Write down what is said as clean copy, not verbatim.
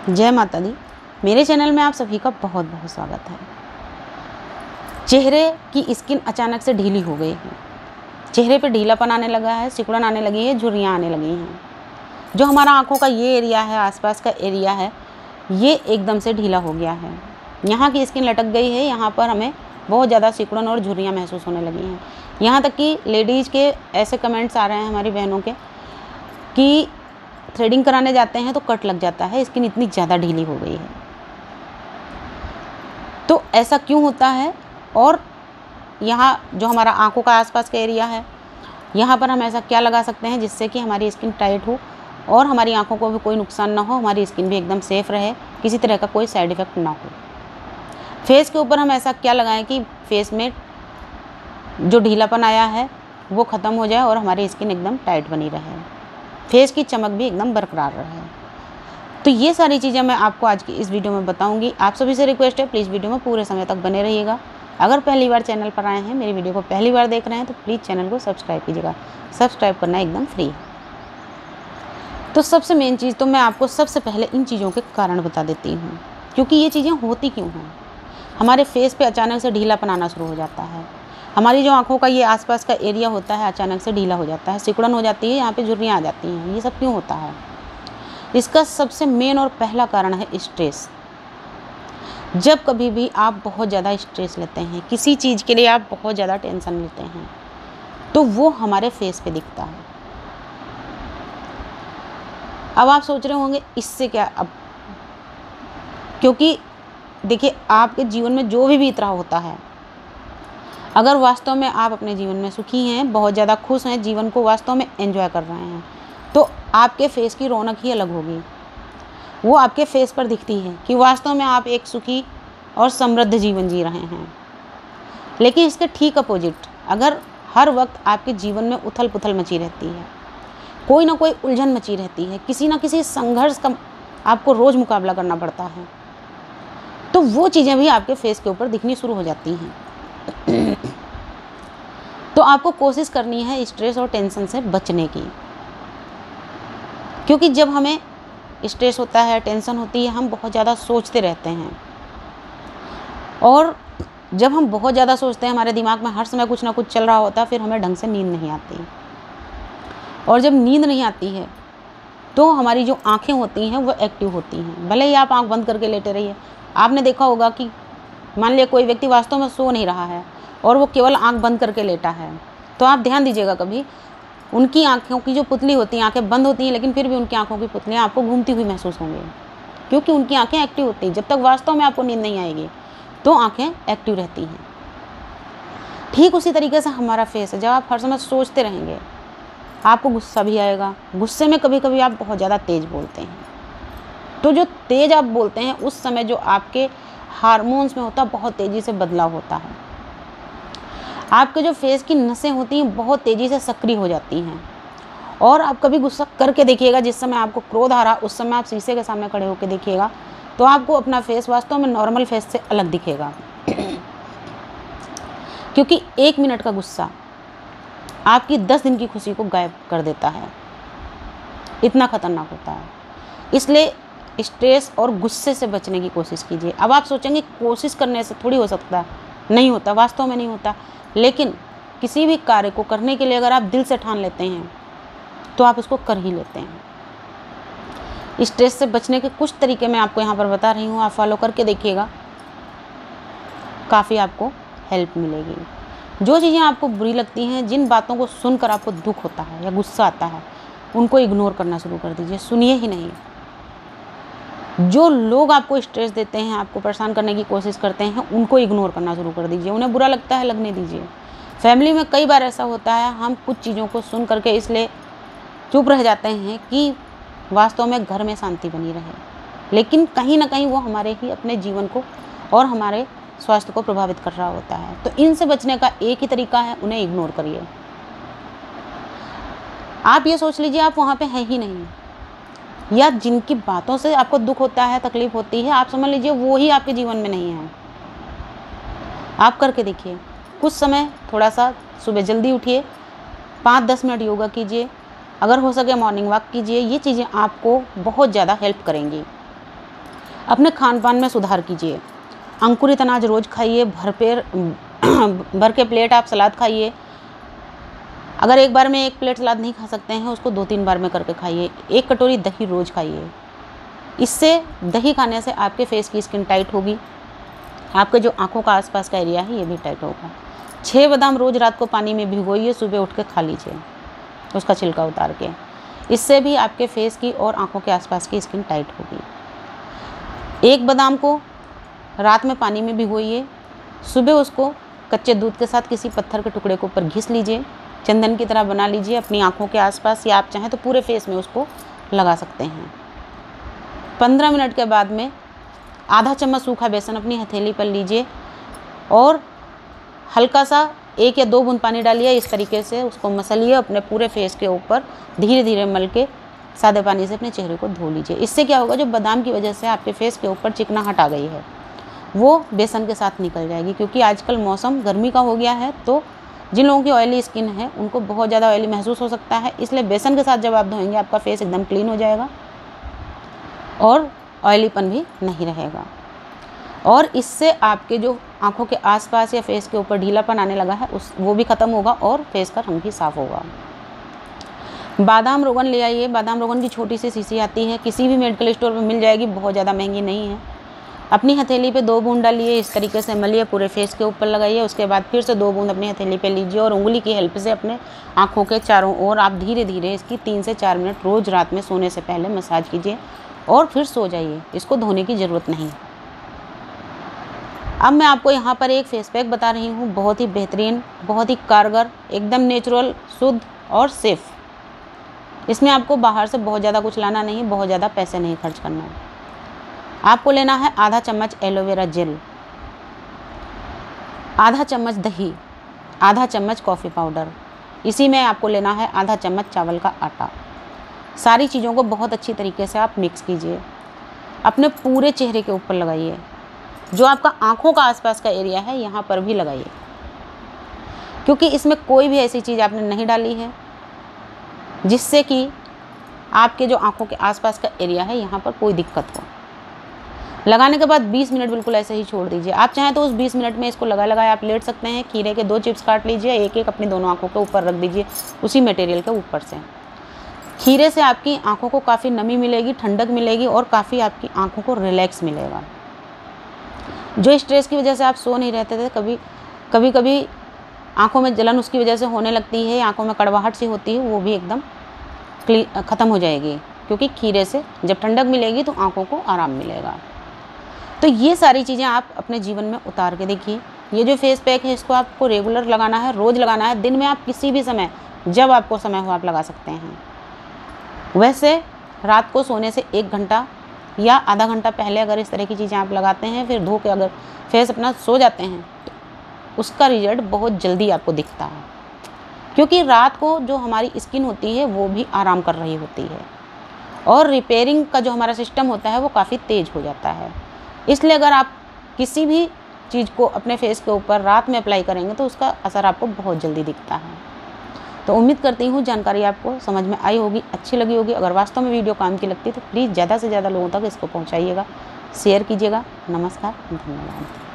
जय माता दी। मेरे चैनल में आप सभी का बहुत बहुत स्वागत है। चेहरे की स्किन अचानक से ढीली हो गई है, चेहरे पे ढीलापन आने लगा है, सिकुड़न आने लगी है, झुर्रियाँ आने लगी हैं। जो हमारा आँखों का ये एरिया है, आसपास का एरिया है, ये एकदम से ढीला हो गया है। यहाँ की स्किन लटक गई है, यहाँ पर हमें बहुत ज़्यादा सिकुड़न और झुर्रियाँ महसूस होने लगी हैं। यहाँ तक कि लेडीज़ के ऐसे कमेंट्स आ रहे हैं हमारी बहनों के कि थ्रेडिंग कराने जाते हैं तो कट लग जाता है, स्किन इतनी ज़्यादा ढीली हो गई है। तो ऐसा क्यों होता है? और यहाँ जो हमारा आँखों का आसपास का एरिया है, यहाँ पर हम ऐसा क्या लगा सकते हैं जिससे कि हमारी स्किन टाइट हो और हमारी आँखों को भी कोई नुकसान ना हो, हमारी स्किन भी एकदम सेफ़ रहे, किसी तरह का कोई साइड इफ़ेक्ट ना हो। फेस के ऊपर हम ऐसा क्या लगाएं कि फेस में जो ढीलापन आया है वो ख़त्म हो जाए और हमारी स्किन एकदम टाइट बनी रहे, फेस की चमक भी एकदम बरकरार रहे। तो ये सारी चीज़ें मैं आपको आज की इस वीडियो में बताऊंगी। आप सभी से रिक्वेस्ट है, प्लीज़ वीडियो में पूरे समय तक बने रहिएगा। अगर पहली बार चैनल पर आए हैं, मेरी वीडियो को पहली बार देख रहे हैं, तो प्लीज़ चैनल को सब्सक्राइब कीजिएगा। सब्सक्राइब करना एकदम फ्री है। तो सबसे मेन चीज़ तो मैं आपको सबसे पहले इन चीज़ों के कारण बता देती हूँ, क्योंकि ये चीज़ें होती क्यों हैं। हमारे फेस पे अचानक से ढीलापन आना शुरू हो जाता है, हमारी जो आँखों का ये आसपास का एरिया होता है अचानक से ढीला हो जाता है, सिकुड़न हो जाती है, यहाँ पे झुर्रियाँ आ जाती हैं। ये सब क्यों होता है? इसका सबसे मेन और पहला कारण है स्ट्रेस। जब कभी भी आप बहुत ज़्यादा स्ट्रेस लेते हैं, किसी चीज़ के लिए आप बहुत ज़्यादा टेंशन लेते हैं, तो वो हमारे फेस पे दिखता है। अब आप सोच रहे होंगे इससे क्या? अब क्योंकि देखिए, आपके जीवन में जो भी बीत रहा होता है, अगर वास्तव में आप अपने जीवन में सुखी हैं, बहुत ज़्यादा खुश हैं, जीवन को वास्तव में एंजॉय कर रहे हैं, तो आपके फेस की रौनक ही अलग होगी। वो आपके फेस पर दिखती है कि वास्तव में आप एक सुखी और समृद्ध जीवन जी रहे हैं। लेकिन इसके ठीक अपोजिट, अगर हर वक्त आपके जीवन में उथल पुथल मची रहती है, कोई ना कोई उलझन मची रहती है, किसी ना किसी संघर्ष का आपको रोज़ मुकाबला करना पड़ता है, तो वो चीज़ें भी आपके फेस के ऊपर दिखनी शुरू हो जाती हैं। तो आपको कोशिश करनी है स्ट्रेस और टेंशन से बचने की, क्योंकि जब हमें स्ट्रेस होता है, टेंशन होती है, हम बहुत ज़्यादा सोचते रहते हैं, और जब हम बहुत ज़्यादा सोचते हैं, हमारे दिमाग में हर समय कुछ ना कुछ चल रहा होता है, फिर हमें ढंग से नींद नहीं आती। और जब नींद नहीं आती है तो हमारी जो आँखें होती हैं वो एक्टिव होती हैं। भले ही आप आँख बंद करके लेटे रहिए, आपने देखा होगा कि मान लिया कोई व्यक्ति वास्तव में सो नहीं रहा है और वो केवल आँख बंद करके लेटा है, तो आप ध्यान दीजिएगा, कभी उनकी आँखों की जो पुतली होती हैं, आँखें बंद होती हैं लेकिन फिर भी उनकी आँखों की पुतलियाँ आपको घूमती हुई महसूस होंगी, क्योंकि उनकी आँखें एक्टिव होती हैं। जब तक वास्तव में आपको नींद नहीं आएगी तो आँखें एक्टिव रहती हैं। ठीक उसी तरीके से हमारा फेस है। जब आप हर समय सोचते रहेंगे, आपको गुस्सा भी आएगा। गुस्से में कभी कभी आप बहुत ज़्यादा तेज़ बोलते हैं, तो जो तेज़ आप बोलते हैं उस समय जो आपके हार्मोन्स में होता है बहुत तेज़ी से बदलाव होता है। आपके जो फेस की नसें होती हैं बहुत तेज़ी से सक्रिय हो जाती हैं। और आप कभी गुस्सा करके देखिएगा, जिस समय आपको क्रोध आ रहा, उस समय आप शीशे के सामने खड़े होकर देखिएगा तो आपको अपना फेस वास्तव में नॉर्मल फेस से अलग दिखेगा। क्योंकि 1 मिनट का गुस्सा आपकी 10 दिन की खुशी को गायब कर देता है, इतना खतरनाक होता है। इसलिए स्ट्रेस और गुस्से से बचने की कोशिश कीजिए। अब आप सोचेंगे कोशिश करने से थोड़ी हो सकता है, नहीं होता, वास्तव में नहीं होता। लेकिन किसी भी कार्य को करने के लिए अगर आप दिल से ठान लेते हैं तो आप उसको कर ही लेते हैं। स्ट्रेस से बचने के कुछ तरीके मैं आपको यहाँ पर बता रही हूँ, आप फॉलो करके देखिएगा, काफ़ी आपको हेल्प मिलेगी। जो चीज़ें आपको बुरी लगती हैं, जिन बातों को सुनकर आपको दुख होता है या गुस्सा आता है, उनको इग्नोर करना शुरू कर दीजिए, सुनिए ही नहीं। जो लोग आपको स्ट्रेस देते हैं, आपको परेशान करने की कोशिश करते हैं, उनको इग्नोर करना शुरू कर दीजिए। उन्हें बुरा लगता है, लगने दीजिए। फैमिली में कई बार ऐसा होता है, हम कुछ चीज़ों को सुन करके इसलिए चुप रह जाते हैं कि वास्तव में घर में शांति बनी रहे, लेकिन कहीं ना कहीं वो हमारे ही अपने जीवन को और हमारे स्वास्थ्य को प्रभावित कर रहा होता है। तो इनसे बचने का एक ही तरीका है, उन्हें इग्नोर करिए। आप ये सोच लीजिए आप वहाँ पे हैं ही नहीं, या जिनकी बातों से आपको दुख होता है, तकलीफ होती है, आप समझ लीजिए वो ही आपके जीवन में नहीं है। आप करके देखिए। कुछ समय थोड़ा सा सुबह जल्दी उठिए, 5-10 मिनट योगा कीजिए, अगर हो सके मॉर्निंग वॉक कीजिए। ये चीज़ें आपको बहुत ज़्यादा हेल्प करेंगी। अपने खान पान में सुधार कीजिए। अंकुरित अनाज रोज़ खाइए, भर के प्लेट आप सलाद खाइए। अगर एक बार में 1 प्लेट सलाद नहीं खा सकते हैं, उसको 2-3 बार में करके खाइए। 1 कटोरी दही रोज़ खाइए। इससे दही खाने से आपके फेस की स्किन टाइट होगी, आपके जो आँखों का आसपास का एरिया है ये भी टाइट होगा। 6 बादाम रोज़ रात को पानी में भिगोइए, सुबह उठ के खा लीजिए उसका छिलका उतार के। इससे भी आपके फेस की और आँखों के आसपास की स्किन टाइट होगी। 1 बादाम को रात में पानी में भिगोइए, सुबह उसको कच्चे दूध के साथ किसी पत्थर के टुकड़े के ऊपर घिस लीजिए, चंदन की तरह बना लीजिए अपनी आँखों के आसपास, या आप चाहें तो पूरे फेस में उसको लगा सकते हैं। 15 मिनट के बाद में आधा चम्मच सूखा बेसन अपनी हथेली पर लीजिए और हल्का सा 1 या 2 बूंद पानी डालिए। इस तरीके से उसको मसलिए अपने पूरे फेस के ऊपर, धीरे धीरे मल के सादे पानी से अपने चेहरे को धो लीजिए। इससे क्या होगा, जो बादाम की वजह से आपके फेस के ऊपर चिकनाहट आ गई है वो बेसन के साथ निकल जाएगी। क्योंकि आजकल मौसम गर्मी का हो गया है, तो जिन लोगों की ऑयली स्किन है उनको बहुत ज़्यादा ऑयली महसूस हो सकता है। इसलिए बेसन के साथ जब आप धोएंगे आपका फेस एकदम क्लीन हो जाएगा और ऑयलीपन भी नहीं रहेगा। और इससे आपके जो आँखों के आसपास या फेस के ऊपर ढीलापन आने लगा है वो भी ख़त्म होगा और फेस का रंग भी साफ़ होगा। बादाम रोगन ले आइए। बादाम रोगन की छोटी सी शीशी आती है, किसी भी मेडिकल स्टोर पर मिल जाएगी, बहुत ज़्यादा महंगी नहीं है। अपनी हथेली पे 2 बूंद डालिए, इस तरीके से मलिए, पूरे फेस के ऊपर लगाइए। उसके बाद फिर से 2 बूंद अपनी हथेली पे लीजिए और उंगली की हेल्प से अपने आँखों के चारों ओर आप धीरे धीरे इसकी 3 से 4 मिनट रोज़ रात में सोने से पहले मसाज कीजिए और फिर सो जाइए। इसको धोने की ज़रूरत नहीं है। अब मैं आपको यहाँ पर एक फेस पैक बता रही हूँ, बहुत ही बेहतरीन, बहुत ही कारगर, एकदम नेचुरल, शुद्ध और सेफ़। इसमें आपको बाहर से बहुत ज़्यादा कुछ लाना नहीं, बहुत ज़्यादा पैसे नहीं खर्च करना है। आपको लेना है आधा चम्मच एलोवेरा जेल, आधा चम्मच दही, आधा चम्मच कॉफ़ी पाउडर। इसी में आपको लेना है आधा चम्मच चावल का आटा। सारी चीज़ों को बहुत अच्छी तरीके से आप मिक्स कीजिए, अपने पूरे चेहरे के ऊपर लगाइए। जो आपका आँखों का आसपास का एरिया है यहाँ पर भी लगाइए, क्योंकि इसमें कोई भी ऐसी चीज़ आपने नहीं डाली है जिससे कि आपके जो आँखों के आसपास का एरिया है यहाँ पर कोई दिक्कत हो। लगाने के बाद 20 मिनट बिल्कुल ऐसे ही छोड़ दीजिए। आप चाहें तो उस 20 मिनट में इसको लगाए आप लेट सकते हैं। खीरे के 2 चिप्स काट लीजिए, एक अपनी दोनों आँखों के ऊपर रख दीजिए उसी मटेरियल के ऊपर से। खीरे से आपकी आँखों को काफ़ी नमी मिलेगी, ठंडक मिलेगी और काफ़ी आपकी आँखों को रिलैक्स मिलेगा। जो स्ट्रेस की वजह से आप सो नहीं रहते थे, कभी कभी आँखों में जलन उसकी वजह से होने लगती है, आँखों में कड़वाहट सी होती है, वो भी एकदम ख़त्म हो जाएगी। क्योंकि खीरे से जब ठंडक मिलेगी तो आँखों को आराम मिलेगा। तो ये सारी चीज़ें आप अपने जीवन में उतार के देखिए। ये जो फेस पैक है इसको आपको रेगुलर लगाना है, रोज़ लगाना है। दिन में आप किसी भी समय, जब आपको समय हो, आप लगा सकते हैं। वैसे रात को सोने से 1 घंटा या आधा घंटा पहले अगर इस तरह की चीज़ें आप लगाते हैं, फिर धो के अगर फेस अपना सो जाते हैं, तो उसका रिजल्ट बहुत जल्दी आपको दिखता है। क्योंकि रात को जो हमारी स्किन होती है वो भी आराम कर रही होती है और रिपेयरिंग का जो हमारा सिस्टम होता है वो काफ़ी तेज़ हो जाता है। इसलिए अगर आप किसी भी चीज़ को अपने फेस के ऊपर रात में अप्लाई करेंगे तो उसका असर आपको बहुत जल्दी दिखता है। तो उम्मीद करती हूँ जानकारी आपको समझ में आई होगी, अच्छी लगी होगी। अगर वास्तव में वीडियो काम की लगती है तो प्लीज़ ज़्यादा से ज़्यादा लोगों तक इसको पहुँचाइएगा, शेयर कीजिएगा। नमस्कार, धन्यवाद।